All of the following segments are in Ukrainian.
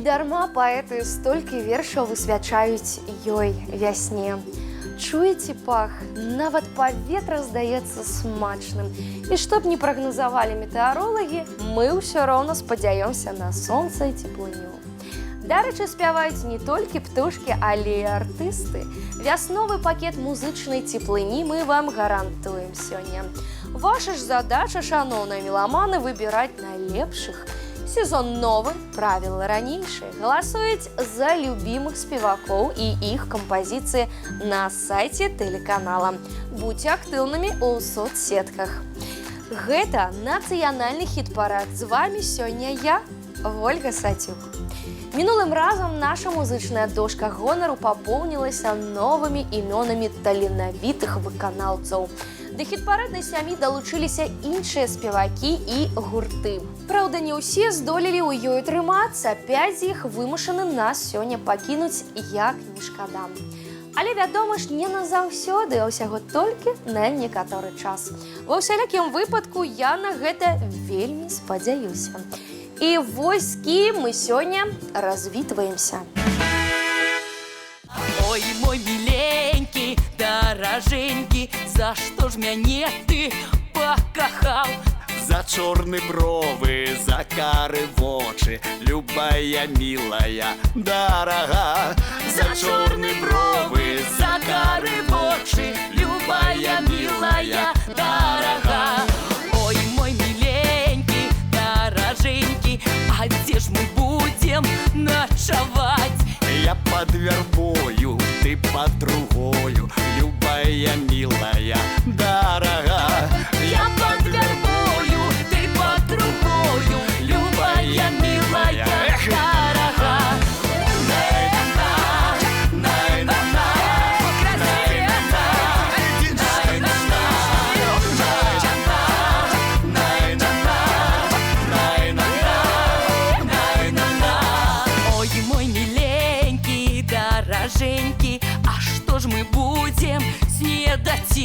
Недарма паэты столькі вершаў высвячаюць ёй вясне. Чуеце пах? Нават паветра здаецца смачным. І што б не прагназавалі метэаролагі, мы ўсё роўна спадзяёмся на сонца і цеплыню. Дарэчы, спяваюць не толькі птушкі, але і артысты. Вясновы пакет музычнай цеплыні мы вам гарантуем сёння. Ваша ж задача, шаноўныя меламаны, выбіраць найлепшых. Сезон новы, правілы ранейшыя. Галасуюць за любімых спевакоў і іх кампазіцыі на сайце тэлеканала. Будьце актыўнымі ў соцсетках. Гэта нацыянальны хіт-парад. З вамі сёння я, Вольга Сацюк. Мінулым разам наша музычная дошка гонару папоўнілася новымі імёнамі таленавітых выканаўцаў. Да хіт-параднай сям'і далучыліся іншыя спевакі і гурты. Праўда, не ўсе здолелі ў ёй трымацца, 5 з іх вымушаны нас сёння пакінуць як не шкада. Але, вядома ж, не назаўсёды, а ўсяго толькі на некаторы час. Ва ўсялякім выпадку я на гэта вельмі спадзяюся. І вось з кім мы сёння развітваемся. Ой, мой миленький, дороженький, за что ж мяне ты покахал? За чорны бровы, за кары вочы, любая милая, дорога. За чорны бровы, за кары вочы, любая милая, дорога. Ой, мой миленький, дороженький, а где ж мы будем ночевать? Я под вербою, ты под другою, любая милая, дорога. Я под вербою, ты под другою, любая милая, дорога. Ой, мой миленький, дороженький, а что ж мы будем снедать?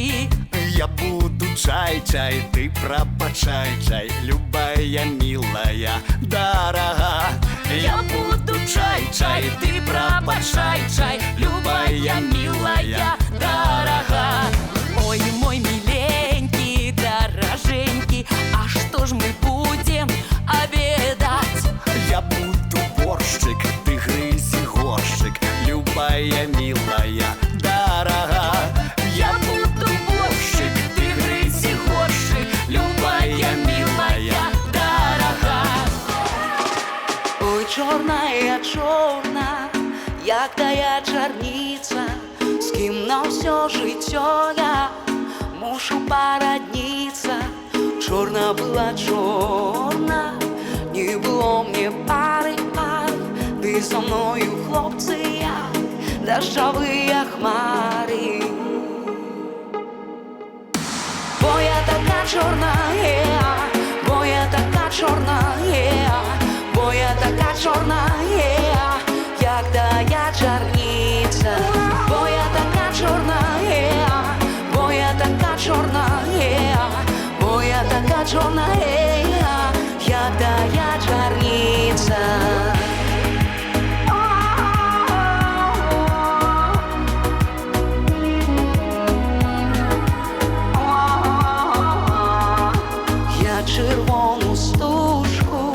Я буду чай-чай, ты пропачай-чай, любая милая, дорога. Я буду чай-чай, ты пропачай-чай, любая милая, дорога. Ой, мой миленький, дороженький, а что ж мы будем обедать? Я буду борщик, ты грызи горщик, любая милая, дорога. Я буду борщик, ты грызи горщик, любая милая, дорога. Ой, чорная, чорна, як тая чарніца, з ким на ўсё жыццё я мушу парадніцца. Чорна была чорна, не было мне пары, ты со мною, хлопцы, як дажджавыя хмары. Бо я така чорная, бо я така чорная, бо я така чорная, як тая чарніца. Бо я така чорная, бо я така чорная, бо я така чорная, як тая чарніца. Червону стужку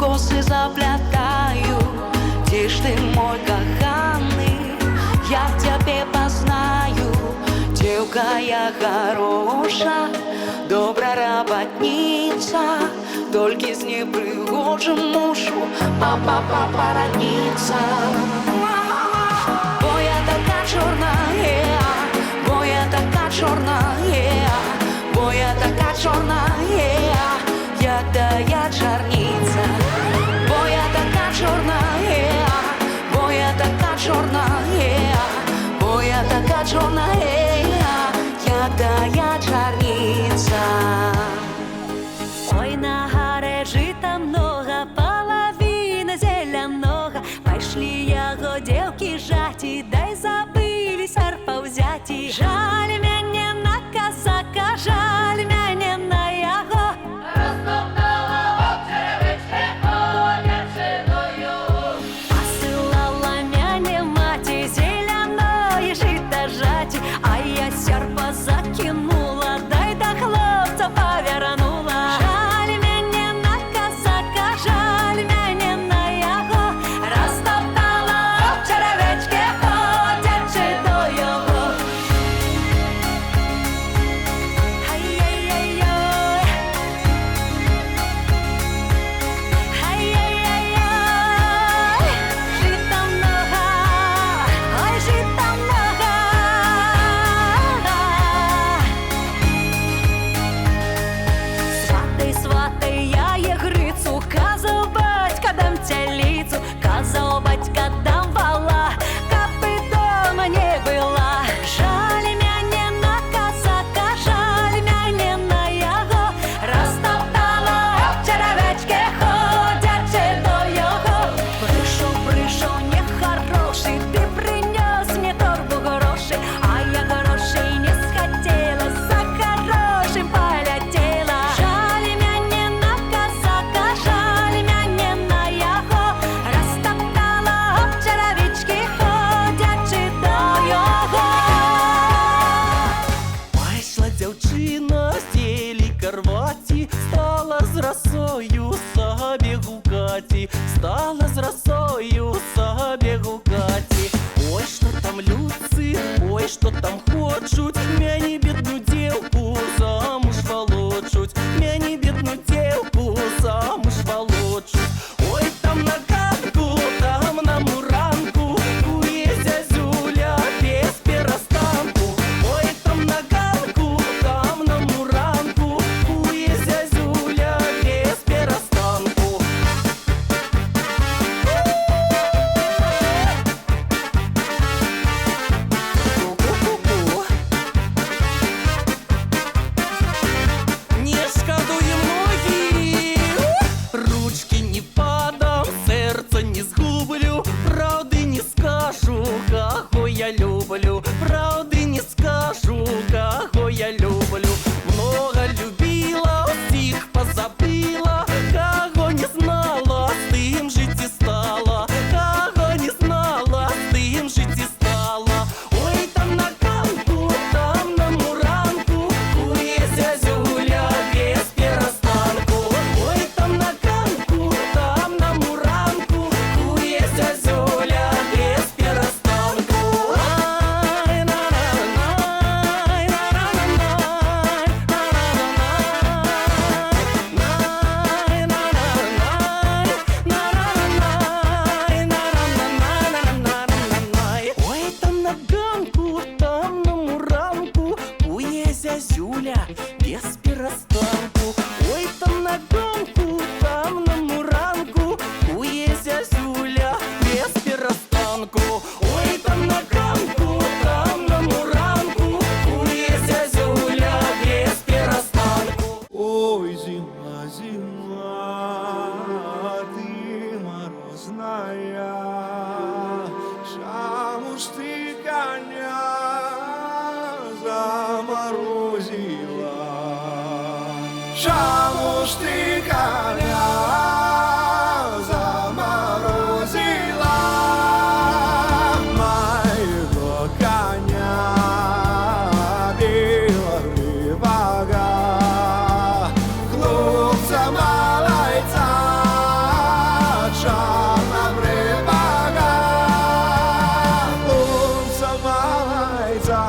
косы заплятаю. Где ж ты, мой коханый, я в тебе познаю. Девка я хороша, добра работница, только с непригожим мужу папа породниться. Бо я така чорная, бо я така чорная, бо я така чорная, як тая чарніца. Бо я така чорная, бо я така чорная, бо я така чорная, як тая чарніца. Ой, на гаре жита много, половина зеленого. Пошли яго девки жати, дай забылись арпа взяти. Жаль мяне на казака, жаль мяне на хаті, стала з росою собі гукати. Ой, що там люці, ой, що там хочуть, мені бідну дівку замуж волочуть, мені бідну дівку замуж волочуть. Ой, там на ганку, там на муранку, кує зязюля без перестанку. Ой, там на ганку, там на муранку, кує зязюля без перестанку. Ку-ку-ку-ку. Не шкодуем ноги, ручки не подам, сердце не сгублю, правды не скажу, кого я люблю, правды не скажу, кого я люблю. Много любила, всех позабыла, кого не знала, с тем жить и стала, кого не знала, с тем жить и стала. Ой, там на ганку, там на муранку, кує зязюля без перестанку. Ой, там на ганку, там на муранку, кує зязюля без перестанку. Ай, на-на-на-най, на-на-на-най, на-на-на-най, на-на-на-най, на-на-на-най. Ой, там на ганку, там на муранку, кує зязюля без перестанку. Ой, там на ганку, там на муранку, кує зязюля без перестанку. Ой, там на ганку, там на муранку, кує зязюля без перестанку. Ой, зима, зима, ты морозная, чему ж ты коня заморозила? Чему ж ты коня заморозила? Моего коня белогривого, хлопца малайца, чорнобривого, хлопца малайца,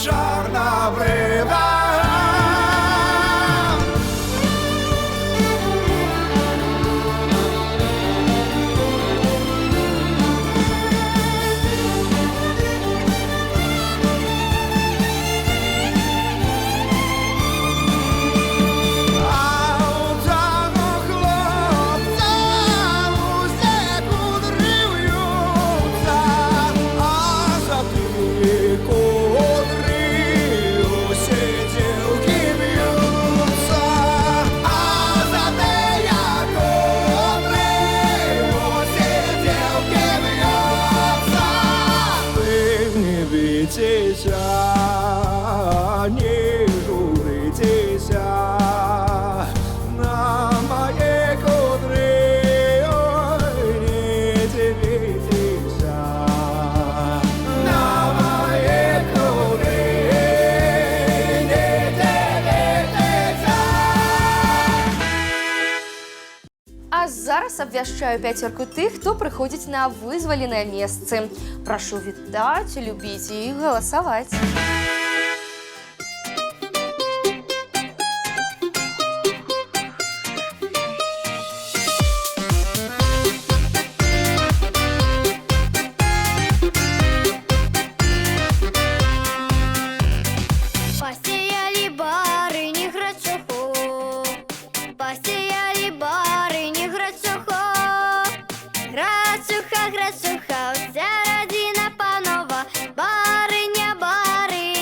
чорнобривого. А у того хлопця усе кудри в'ються, а за ті кудри усі дівки б'ються, а за те я кудри усі дівки б'ються. Ви не бійтеся, не журитеся на моє кудри, ой, не дивитеся на моє кудри, не дивитеся. А зараз обвяшчаю пяцерку тых, хто прыходзіць на вызваленыя месцы. Прашу вітаць, любіць і галасаваць. Посеяли барыни грачуху, посеяли барыни грачуху. Грачуха, грачуха, вся родина панова, барыня, барыня.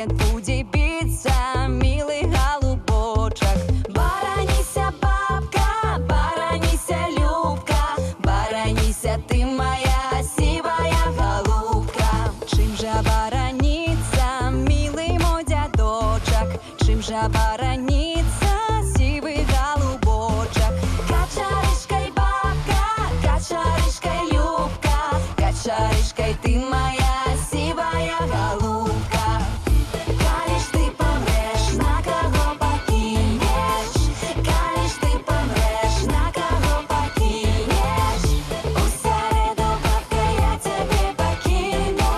сердце будет биться, милый голубочек. Баранися, бабка, баранися, Любка, баранися, ты моя сивая голубка. Чим же бараниться, милый мой дядочек, чим же бараниться, сивый голубочек. Качаришкой, бабка, качаришкой, Любка, качаришкой, ты моя сивая голубка. Калиш ты помрешь, на кого покинешь, калиш ты помрешь, на кого покинешь. У соседа, бабка, я тебе покину,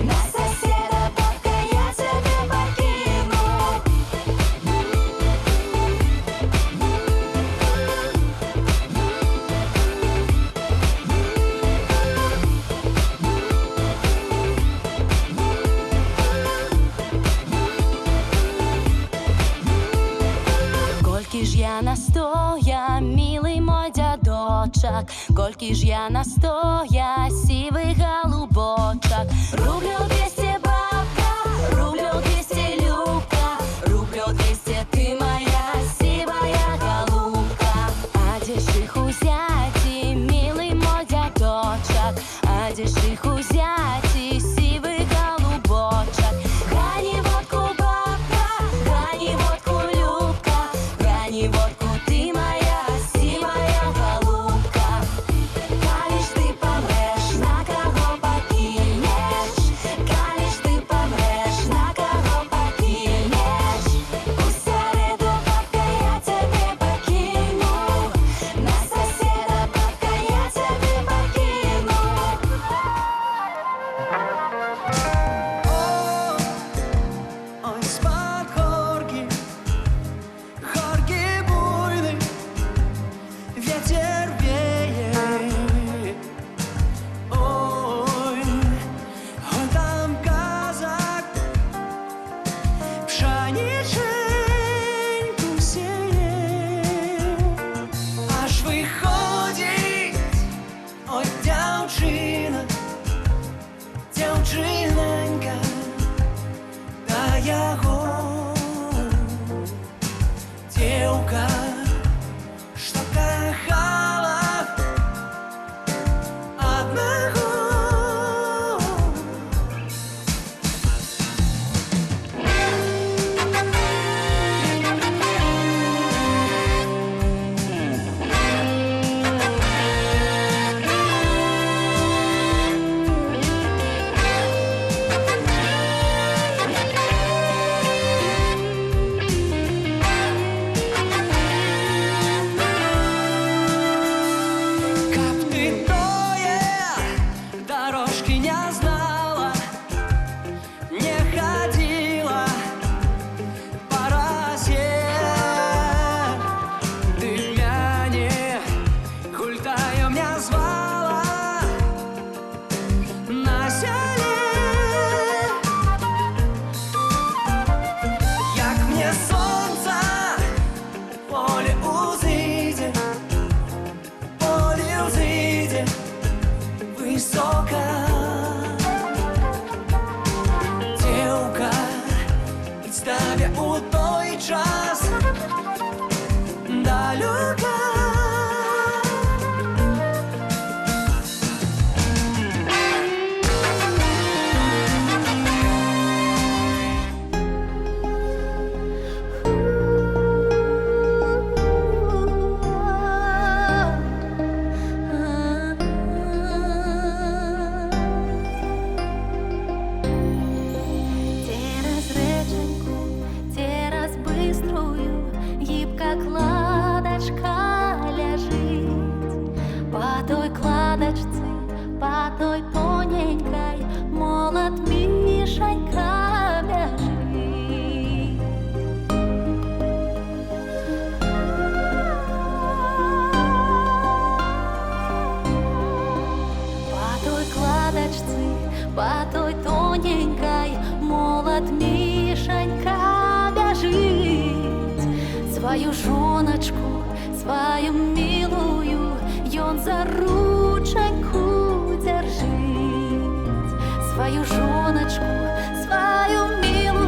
на соседа, бабка, я тебе покину. Кольки ж я настоя, милый мой дядочек, кольки ж я настоя, сивый голубочек. Рублю 200, бабка, рублю 200, Любка, рублю 200, ты моя сивая голубка. Одежих узяти, милый мой дядочек, одежих узяти, сивый голубочек. Грани водку, бабка, грани водку, Любка, грани водку, ты моя сивая голубка. Калиш ты помрешь, на кого покинешь, калиш ты помрешь, на кого покинешь. У соседа, бабка, я тебе покину, на соседа, бабка, я тебе покину. Ой, спад горки, горки буйный, ветер веет. Ой, он там казак, пшениченьку сеет. Аж выходит, ой, дівчина, дівчинонька, та яго девка, что кохала одного. Каб ты тое дорожки не знала, не ходила по росе, ты мяне гультаю меня звала на селе. Як мне солнце поле узыйде, поле узыйде высоко. Девка, представя у той час далека. Через реченьку, через быструю, гибка кладочка лежит. По той кладочці, по той тоненькой, молод Мишенька бежит. По той кладочці, по той тоненькой, молод Мишенька бежит. Свою жоночку, свою милую, ён за рученьку держит. Свою жоночку, свою милую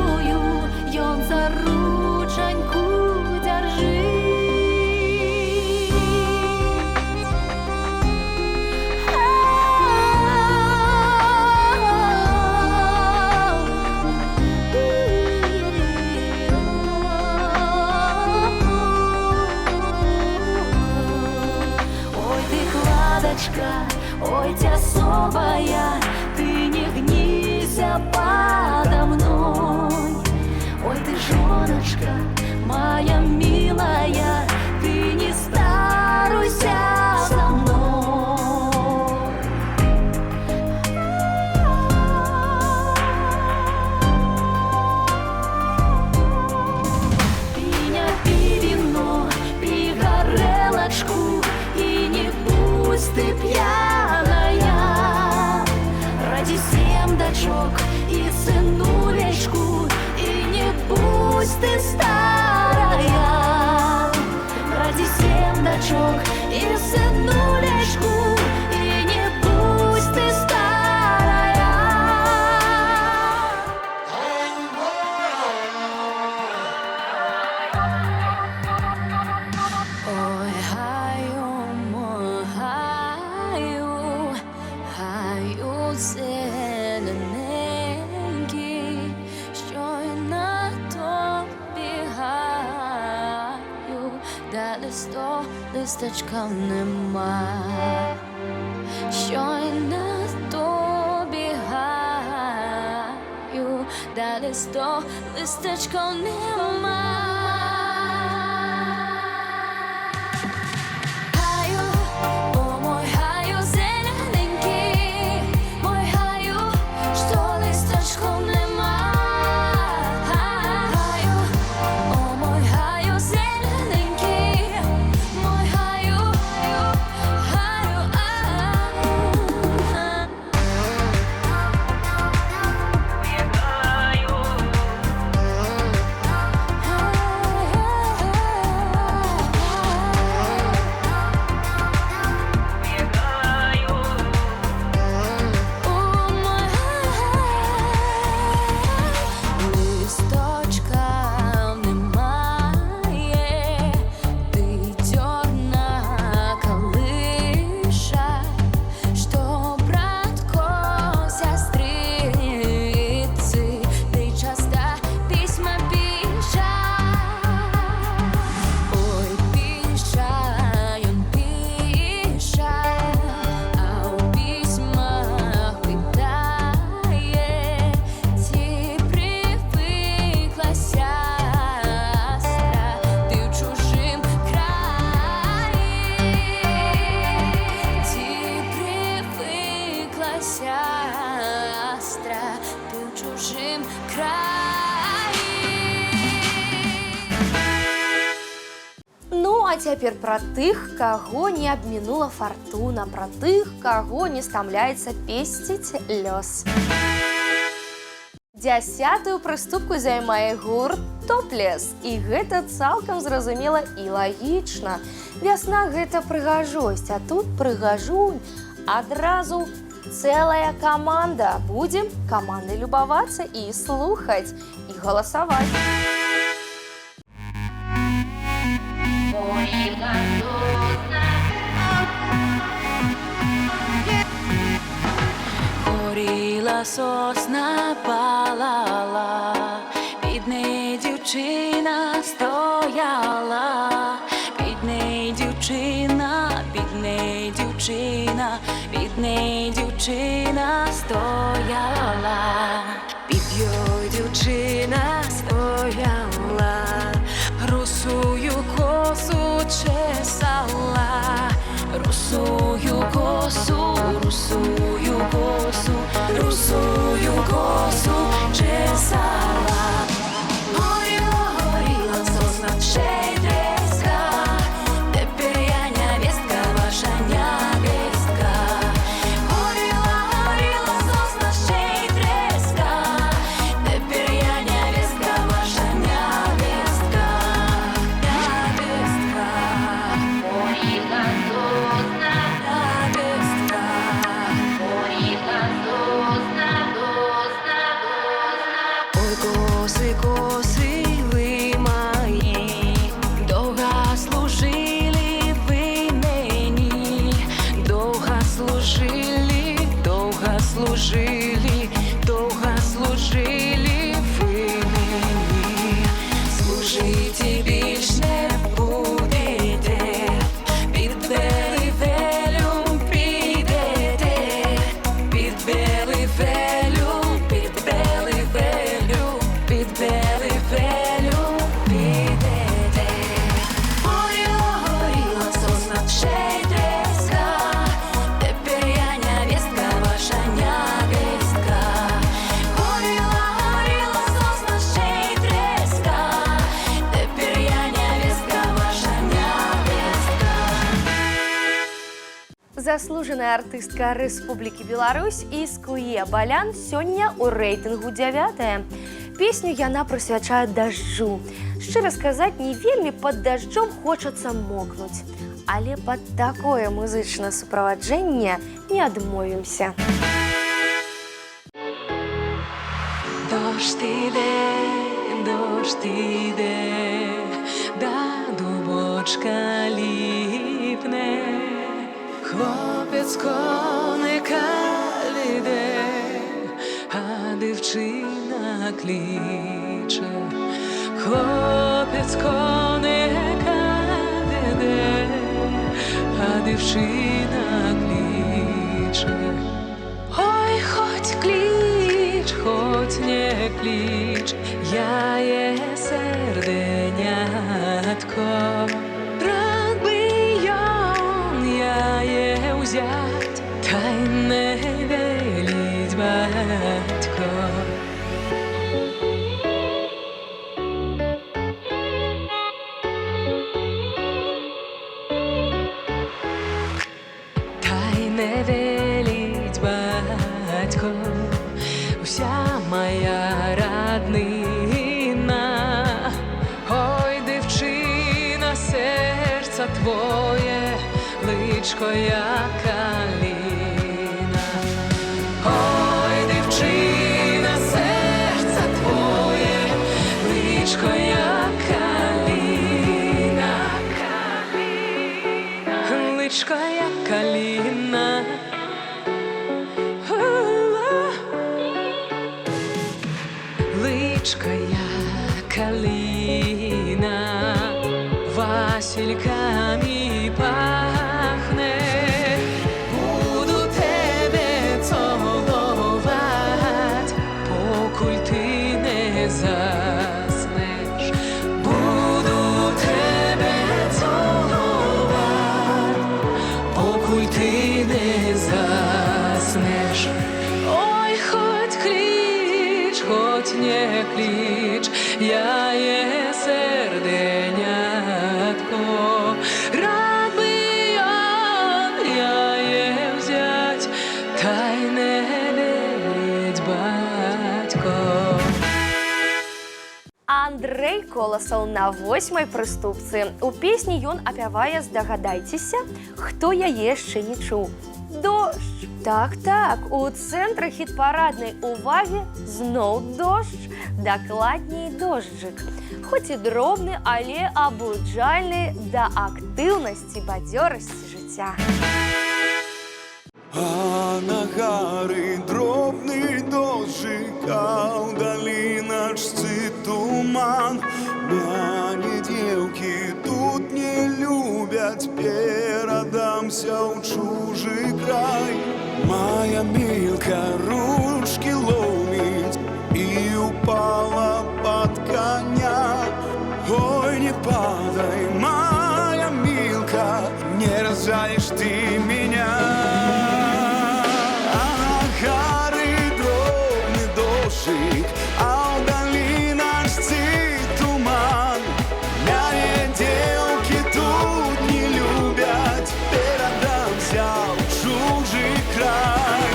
ласточка, моя милая, ты не старуйся со мной. Меня пивино, пей горелочку, и не пусть ты пьяная. Ради 7 дочок и сынулечку, и не пусть ты старая. Ради 7 дочок и сынулечку, и не пусть ты старая. Ой, гаю, мой гаю, гаю зелененький, що й на тобі гаю, де листочка нема, що й на тобі гаю, де листочка нема. Гаю, о мой гаю зелененький, мой гаю, що листочком нема. Гаю, о мой гаю зелененький, мой гаю, гаю, листочка немає, ти чорна калиша, що братко сестриці, ти часто письма пиша. Ой, пиша, он пиша, а у письмах питає, ти привикла, сестра, ти в чужим краї, ти привикла, сестра, ти в чужим краї. Ну, а цяпер пра тых, каго не абмінула фартуна, пра тых, каго не стамляецца песціць лёс. 10-ю прыступку займае гурт «Топлес», і гэта цалкам зразумела і лагічна. Вясна – гэта прыгажосць, а тут прыгажунь. Адразу цэлая каманда. Будзем камандай любавацца і слухаць, і галасаваць. Горіла сосна, палала, під нею дівчина стояла, під нею дівчина, під нею дівчина, під нею дівчина стояла, під йою дівчина стояла, русую косу чесала, русую косу, русую косу, русую косу чесала. Горіла, горіла сосна, ще й треска, тепер я невестка, ваша невестка. Горіла, горіла сосна, ще й треска, заслужаная артыстка Рэспублікі Беларусь Іскуе Балян сёння ў рэйтынгу 9. Песню яна прысвячае дажджу. Шчыра сказаць, не вельмі пад дажджом хочацца мокнуць. Але пад такое музычнае суправаджэнне не адмовімся. Дождь іде, да дубочка ліпне, хлопець коника веде, а дівчина кличе. Хлопець коника веде, а дівчина кличе. Ой, хоть клич, хоть не клич, я є серденятко. Рад би я є узять, та й не веліть батько. Та й не веліть батько, вся моя роднина. Ой, дівчина, серце твоє, личко як калина. Ой, дівчина, серце твоє, личко як калина. Личко як калина. Личко як калина, васильками пахне. Буду тебе цілувати, покуль ти не заснеш. Буду тебе цілувати, покуль ти не заснеш. Ой, хоть клич, хоть не клич, я є серденятко. Рад би я є взять, та й не веліть батько. Андрэй Коласаў на 8-й прыступцы. У песні ён апявае «Здагадайцеся, хто яе яшчэ не чуў». Дождж. Так, у цэнтры хіт-параднай увагі зноў дождж, дакладней дожджык. Хоць і дробны, але абуджальны да актыўнасці, бадзёрасці жыцця. А на гары дробный дождик, а ў даліначцы туман. Мяне дзеўкі тут не любяць, перадамся ў чужы край. Моя мілка ручки ломить и упала под коня. Ой, не падай, моя милка, не разжалишь ты меня. А на горы дробный дождик, а в долиночці туман. Мяне девки тут не любят, передамся в чужий край.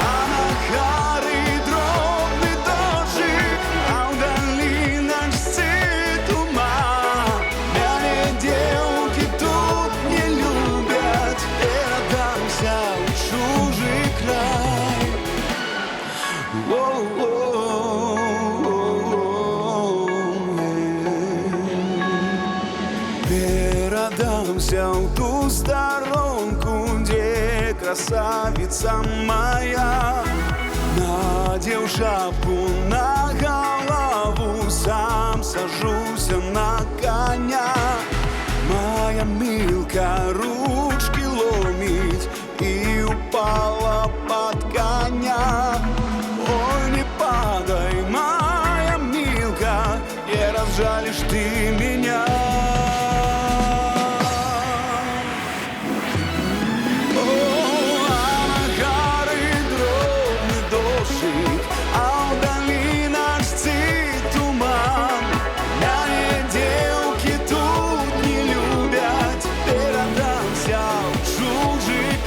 А на горы дробный дождик, а в долиночці туман. Мяне девки тут не любят, передамся в чужий край. Передамся в ту сторонку, где красавица моя. Надел шапку на голову, сам сажусь на коня. Моя милка ручки ломить и упала под коня. Ой, не падай, моя милка, не разжалишь ты меня.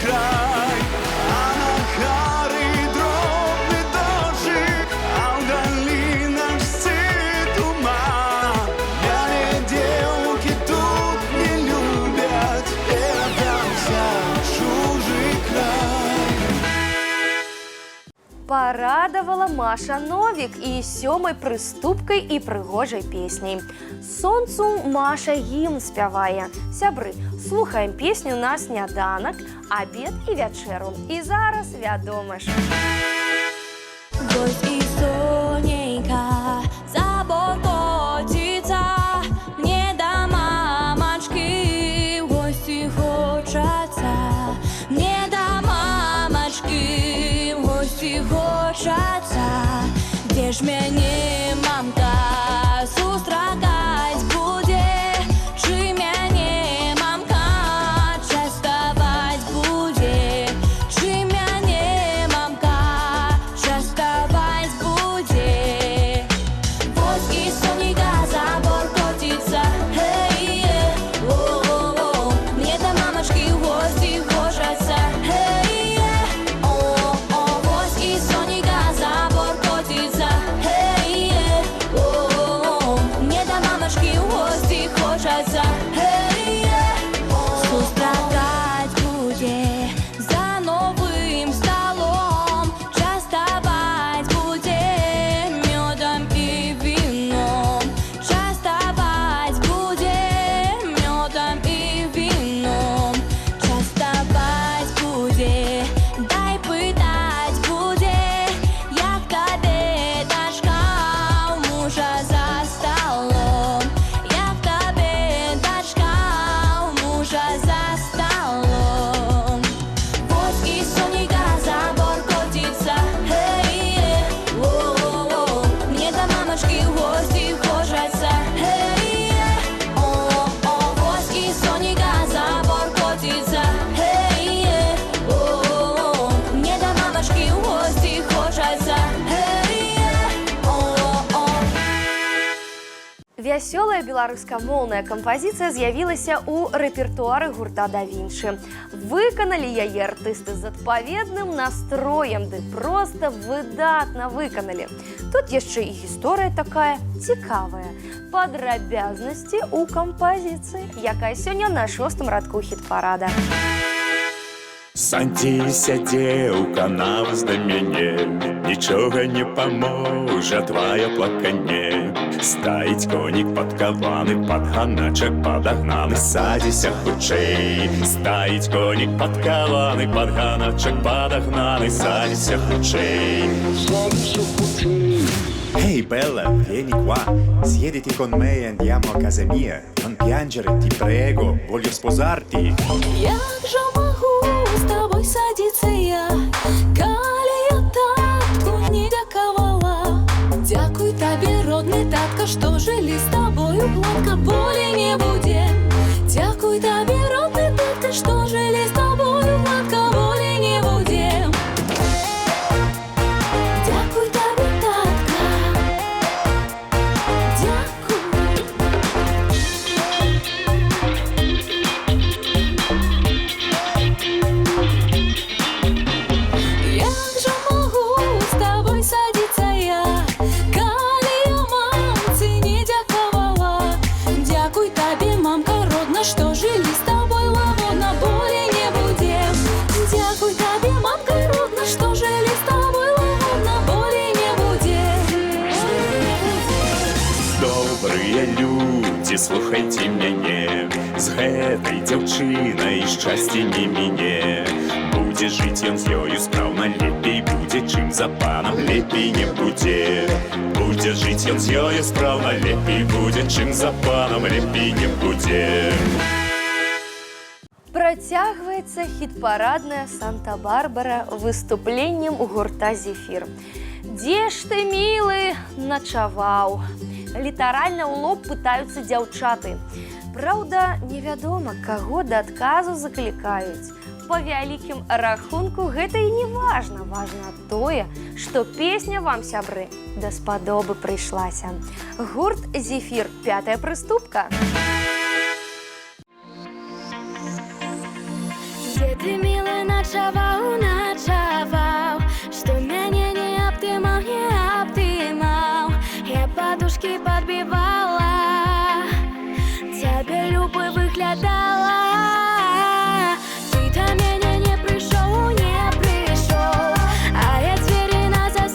Край. Порадовала Маша Новик и сёмай прыступкай и прыгожай песней. Сонцу Маша гімн спявае. Сябры, слухаем песню на сняданак, обед и вечеру. И зараз вядома ж. Гость и сонейка за борт котится, мне до мамочки в гости хочется, мне до мамочки в гости хочется. Где ж мяне мамка сустракаць будзе, чы мяне мамка частаваць будзе, чы мяне мамка частаваць будзе. Вось і сонейка за борт котится, хей, о-о-о, мне до мамочки в гости хочется, хей, о-о-о, вось і сонейка за борт котится, хей, о-о-о, мне до мамочки в гости хочется, хей, сустракаць будзе за новым столом, частаваць будзе мёдом и вином, частаваць будзе мёдом и вином, частаваць будзе, дай пытаць будзе, як табе дачка у мужа за столом, як табе дачка у мужа за столом. Вось і сонейка за борт котится, хей, о-о-о, мне до мамочки в гости хочется, хей, о-о-о, вось і сонейка за борт котится, хей, о-о-о, мне до мамочки в гости хочется, хей, о-о-о. Вясёлая беларускамоўная кампазіцыя з'явілася ў рэпертуары гурта Да Вінчы. Выканалі яе артысты з адпаведным настроем, ды проста выдатна выканалі. Тут яшчэ і гісторыя такая цікавая. Падрабязнасці ў кампазіцыі, якая сёння на 6-м радку хіт-парада. Садзіся, дзеўка, наваз да мяне, нічога не паможа твоё плаканне. Стаіць конік падкаваны, пад ганачак падагнаны, садзіся хутчэй. Стаіць конік падкаваны, пад ганачак падагнаны, садзіся хутчэй. Ehi bella, vieni qua, siediti con me e andiamo a casa mia. Non piangere, ti prego, voglio sposarti. Як жа магу з табой садіцца я, калі я татку не дзякавала. Дзякуй табе, родны татка, што жылі з табою гладка, болей не будзе. Дзякуй табе, родны татка, што жылі з табою гладка, болей не будзе. Дзякуй табе, татка, дзякуй. Як жа магу з табой садіцца я, калі я мамцы не дзякавала. Дзякуй табе, мамка родна, што жылі з табой лагодна, болей не будзе. Дзякуй табе, мамка родна, што жылі з табой лагодна, болей не будзе. Добрыя людзі, слухайце мяне, з гэтай дзяўчынай шчасце не міне. Будзе жыць ён з ёю спраўна, лепей будзе, чым за панам, лепей не будзе. Будзе жыць ён з ёю спраўна, лепей будзе, чым за панам, лепей не будзе. Працягваецца хіт-парадная Санта-Барбара выступленнем у гурта «Зефір». «Дзе ж ты, мілы, начаваў?» Літаральна ў лоб пытаюцца дзяўчаты. Праўда, невядома, каго да адказу заклікаюць. Па вялікім рахунку гэта і не важна. Важна тое, што песня вам, сябры, даспадобы прыйшлася. Гурт «Зефір», 5-я прыступка. Дзе ты, мілы, начаваў, начаваў, што мяне не абдымаў, не абдымаў. Я подушки подбивала, цябе любы выглядала. Ты до мяне не прыйшоў, а я дзверы назад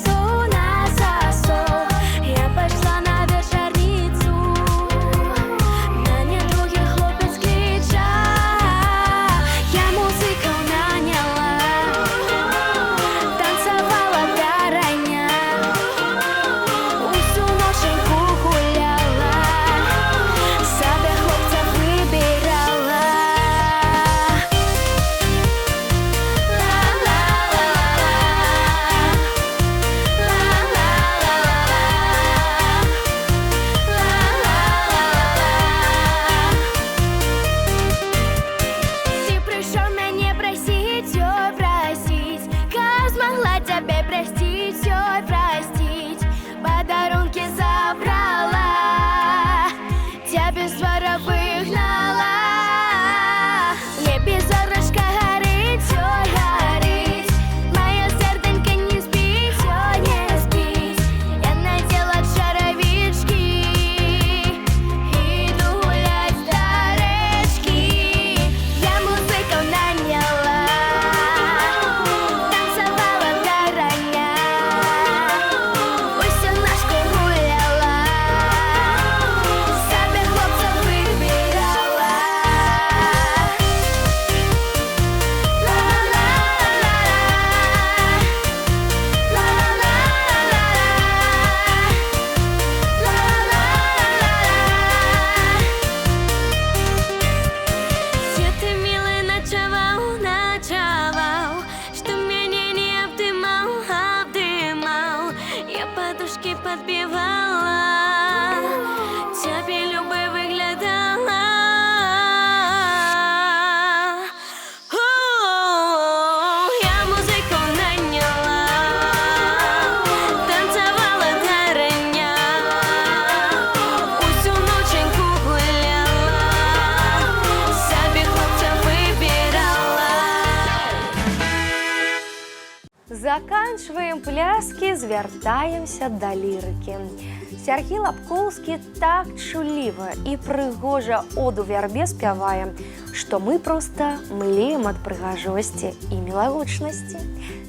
подпевала, тебе любовь выглядала. Я музыку наняла, танцевала дорогня, усю ноченьку гуляла, себе хлопца выбирала. Заканчиваем пляски, звяртаемся да лірыкі. Сяргій Лапкоўскі так чуліва і прыгожа оду вярбе спявае, што мы проста млеем ад прыгажосці і мілагучнасці.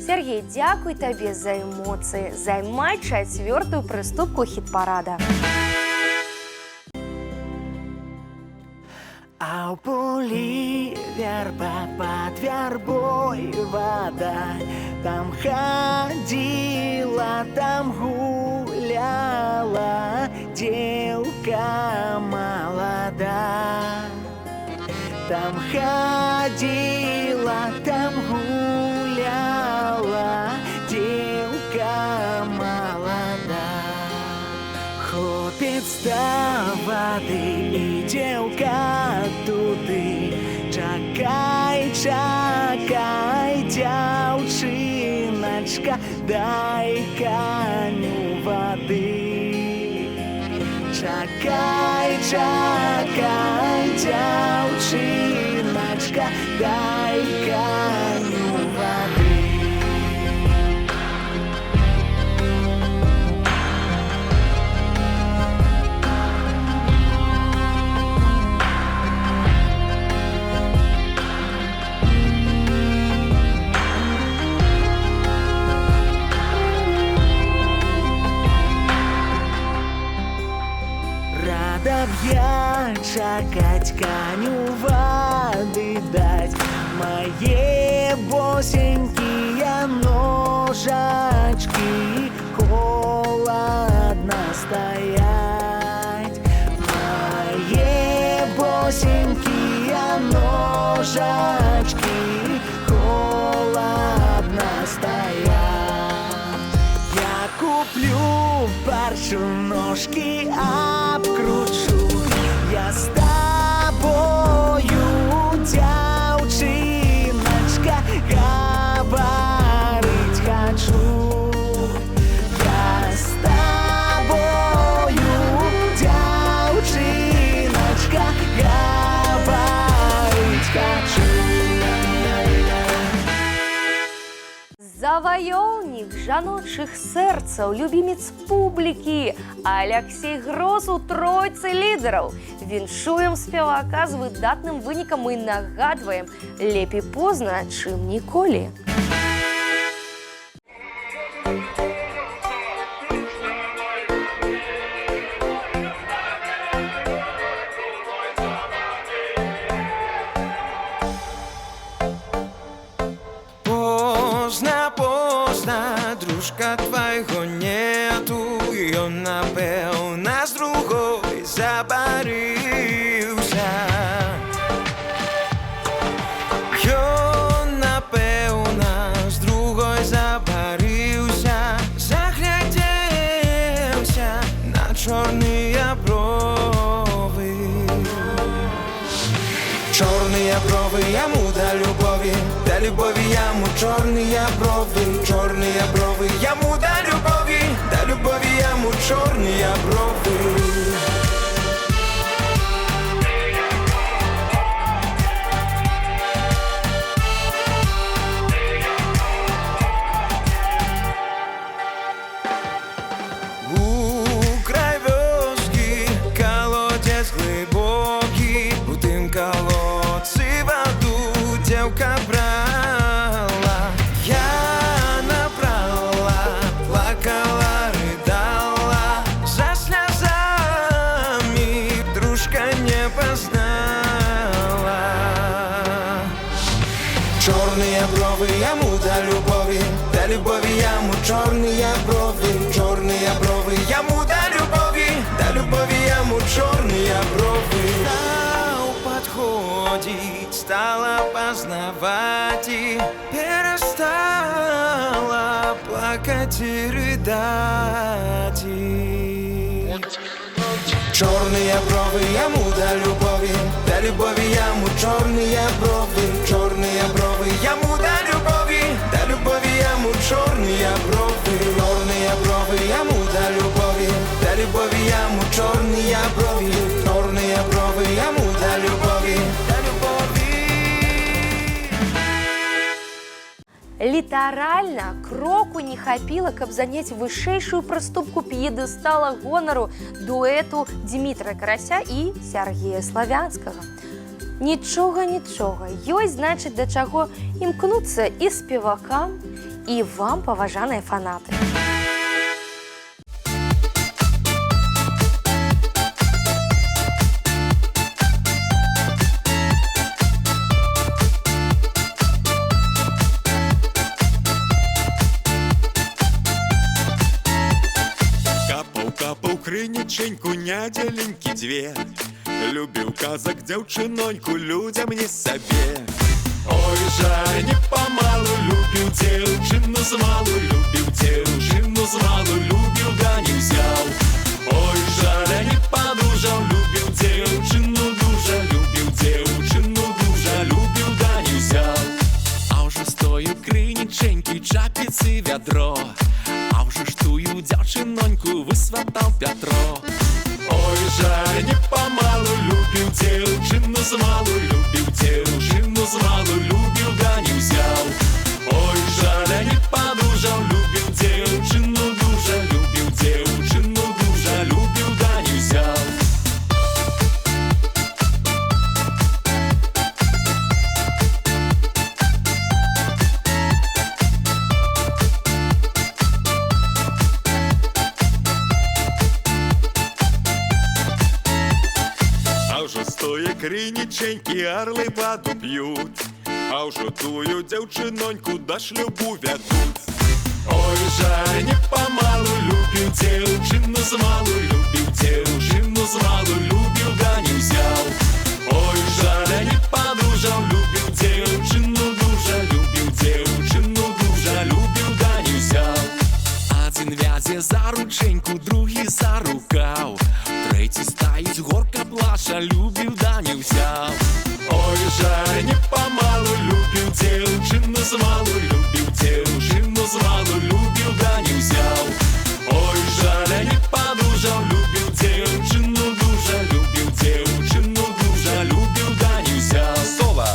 Сяргей, дзякуй табе за эмоцыі, займай 4-ю прыступку хіт-парада. А у полі верба под вербой вода, там ходила, там гуляла девка молода. Там ходила, там гуляла девка молода. Хлопец до воды и девка туды. Чакай, чакай, дзяўчыначка, дай коню воды. Чакай, чакай, дзяўчыначка, дай коню воды. Я чакать коню воды дать, мои босенькие ножачки, холодно стоять. Мои босенькие ножачки, холодно стоять. Я куплю паршу ножки, обкручу. Я с тобою, дзяўчыначка, говорить хочу. Я с тобою, дзяўчыначка, говорить хочу. Заваёўнік жаночых сэрцаў, любімец публікі, Аляксей Гроз у тройцы лідараў. Віншуем спевака з выдатным вынікам і нагадваем, лепей позна, чым ніколі. Поздно, поздно, дружка твоего нету, и он, напевно, с другой забарился. Он, напевно, с другой забарился, заглядевся на черные брови. Черные брови ему до любови ему черные брови ему до любови ему черные брови. Черные брови ему до любови ему черные брови ему до любови ему черные брови. Стал подходить, стала познавать и перестала плакать и рыдать. Черные брови ему до любови ему черные брови ему до любови ему черные брови ему до любови ему черные брови ему до любови. Літаральна кроку не хапіла, каб заняць вышэйшую прыступку п'едэстала гонару дуэту Дмітра Карася і Сергея Славянскага. Нічога, ёсць, значыць, да чаго імкнуцца і спевакам, і вам, паважаныя фанаты. Капаў крыніченьку нядзеленькі дзве, любіў казак дзяўчыноньку, людзям не сабе. Ой, жаль, не памалу любіў дзяўчыну змалу, любіў дзяўчыну змалу, любіў, да не ўзяў. Ой, жаль, не падужаў, любіў дзяўчыну дужа, любіў дзяўчыну дужа, любіў, да не ўзяў. А ўжо стою крыніченькі, чапіцы вядро, а ўжо ж тую дзяўчыноньку высватаў Пятро. Ой, жаль, не памалу любіў дзяўчыну змалу, любіў дзяўчыну змалу, любіў, да не ўзяў. Ой, жаль, не падужаў, любіў дзяўчыну дужа, любіў дзяўчыну дужа, любіў, да не ўзяў. Крыніченькі арлы ваду п'ють, а ўжо тую дзяўчыноньку да шлюбу вядуць. Ой, жаль, не памалу любіў дзяўчыну змалу, любіў дзяўчыну змалу, любіў, да не ўзяў. Ой, жаль, не падужаў, любіў дзяўчыну дужа, любіў дзяўчыну дужа, любіў, да не ўзяў. Адзін вязе за рученьку, другі за рукаў, трэці стаіць горка плача, любіў, да не ўзяў. Ой, жаль, не памалу любіў дзяўчыну змалу, любіў дзяўчыну змалу, любіў, да не ўзяў. Ой, жаль, не падужаў, любіў дзяўчыну дужа, любіў дзяўчыну дужа, любіў, да не ўзяў. Соло!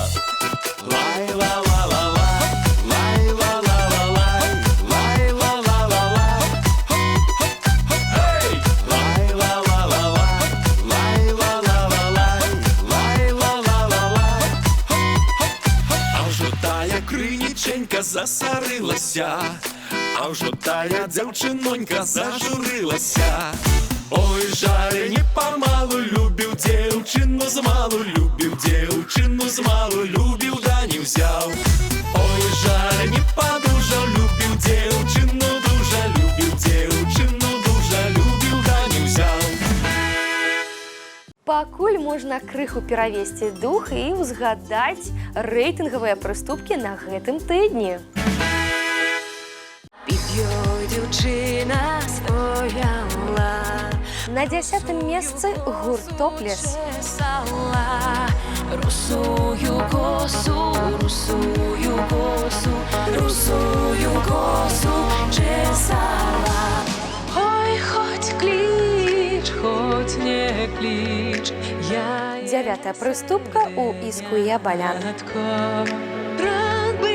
Лай-ла-ла-ла-лай, лай-ла-ла-ла-лай, лай-ла-ла-ла-лай. Эй! Лай-ла-ла-ла-лай, лай-ла-ла-ла-лай, лай-ла-ла-ла-лай. А ўжо тая крыніченька засарылася, а ўжо тая дзяўчынонька зажурылася. Ой, жаль, не памалу любіў дзяўчыну змалу, любіў дзяўчыну змалу, любіў, да не ўзяў. Ой, жаль, не падужаў, любіў дзяўчыну дужа, любіў дзяўчыну дужа, любіў, да не ўзяў. Пакуль можна крыху перавесці дух і ўзгадаць рэйтынгавыя прыступкі на гэтым тыдні. Під ёй дзяўчына стояла, На 10-м месцы гурт «Топлес». чесала русую косу, русую косу, русую косу чесала. Ой, хоть клич, хоть не клич, я 9-я прыступка у Іскуя Балян. рад бы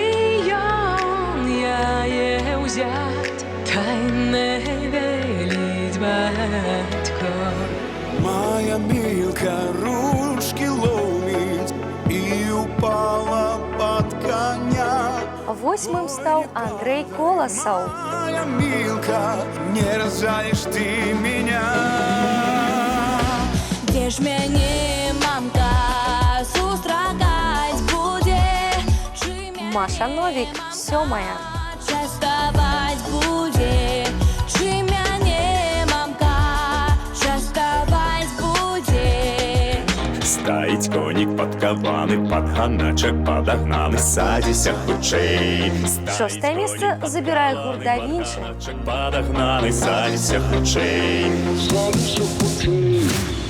ён яе ўзяць, та й не веліць бацько. Моя милка ручки ломит и упала под коня. 8-м стаў Андрей Коласаў. Моя милка, не разжалишь ты меня. Дзе ж мяне мамка сустракаць будзе? Маша Новік, 7-я. Частаваць будзе? Чы мяне мамка частаваць будзе? Стаіць коні падкаваны, пад ганачак падагнаны, садзіся хутчэй. 6-е месца забирае гурт Да Вінчі. Падагнаны, садзіся хутчэй.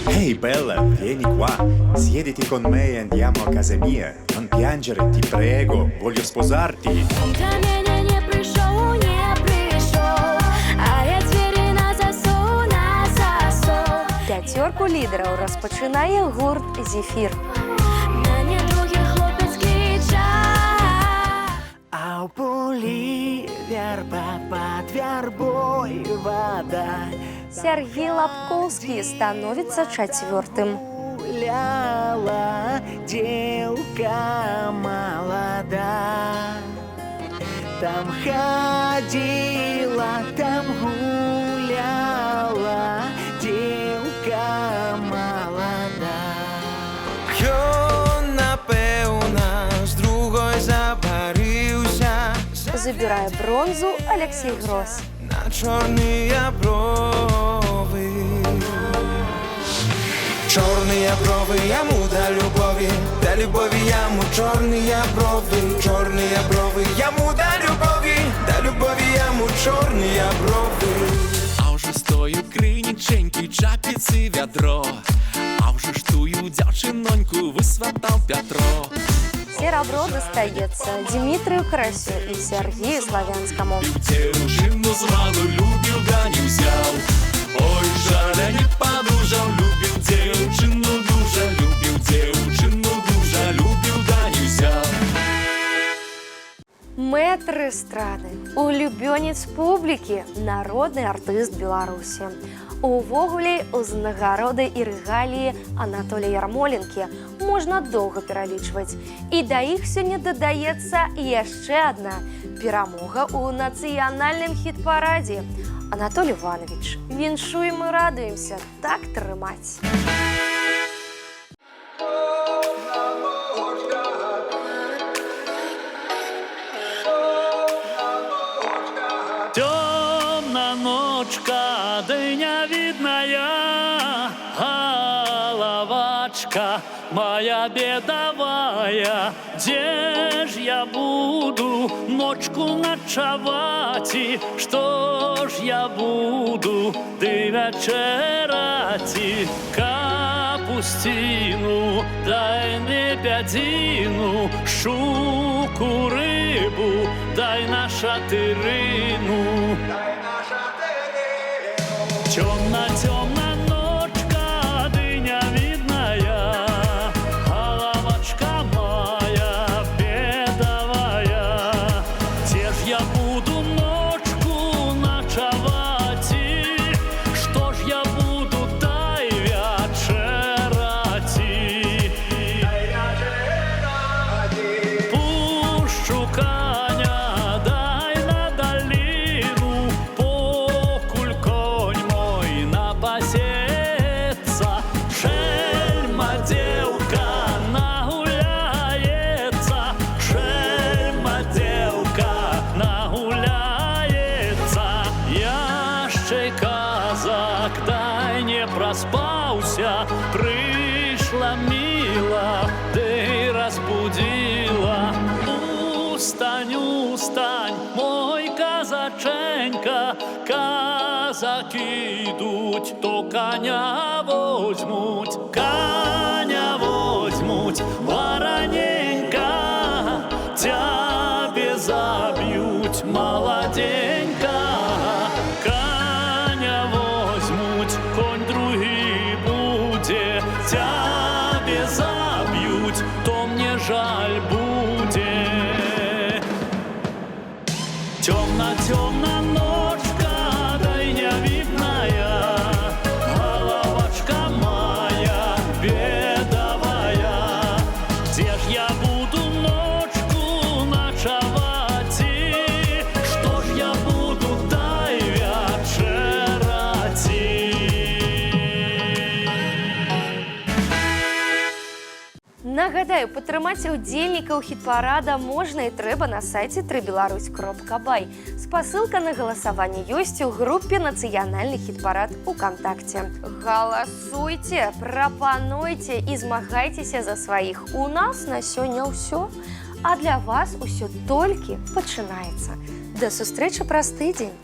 Ehi bella, vieni qua, siediti con me e andiamo a casa mia. Non piangere, ti prego, voglio sposarti. До меня не пришел, а я двери на засов. 5-ку лідерів розпочинає гурт «Зефір». На недуге хлопецкий час. А у полі верба под вербой вода. Сергій Лапковський становится 4-м. Гуляла девка молода, там ходила, там гуляла девка молода. Ён, напэўна, з другой забарыўся Забирає бронзу Олексій Грос. на чорныя бровы. Чорныя бровы яму да любові яму чорныя бровы яму да любові яму чорныя бровы. А уже стою крынічэнькі, чапіцы вядро, а уже ж тую дзяўчыноньку высватаў Пятро. Серебро достается Дмитрию Карасю и Сергею Славянскому. Дзяўчыну звану любіў, да не ўзяў. Ой, жаля не падужаў, любіў дзяўчыну дужа, любіў дзяўчыну дужа, любіў, да не ўзяў. Мэтр эстрады, улюбёнец публікі, народны артыст Беларусі. Увогуле, узнагароды і рэгаліі Анатолія Ярмоленкі можна доўга пералічваць. І да іх сёння дадаецца яшчэ адна перамога ў нацыянальным хіт-парадзе. Анатолий Иванович, віншуем і радуемся, так трымаць. Темна ночка, дыня видная, головачка моя бедовая. Где ж я буду ночку ночевать? Что ж я буду ды вечерати? Капустину, дай лебедину, щуку, рыбу, дай на шатырину. Темна ночка, дыня видная, головачка моя бедовая. Где ж я буду ночку ночевать? Что ж я буду дай вечерати? Пущу коня, дай на долину, покуль конь мой напасется. Шельма девка нагуляется, шельма девка нагуляется. Яшчэ казак, дай не проспаўся, пришла мила, ты разбудила. Устань, устань, мой казаченька, казаки идут, то коня возьмуть, вороненька, тебе забьют, молоденька. Коня возьмуть, конь другий буде, тебе забьют, то мне жаль буде. Темна ночка, дыня видная, головачка моя бедовая. Где ж я буду ночку ночевать? Что ж я буду дай вечерати? Нагадаю, падтрымаць удзельнікаў хіт-парада можна і трэба на сайце www.tribelaruсь.by. Спасылка на галасаванне ёсць у групе «Нацыянальны хіт-парад» УКонтакце. Галасуйце, прапануйце і змагайцеся за сваіх. У нас на сёння ўсё, а для вас усё толькі пачынаецца. Да сустрэчы праз тыдзень!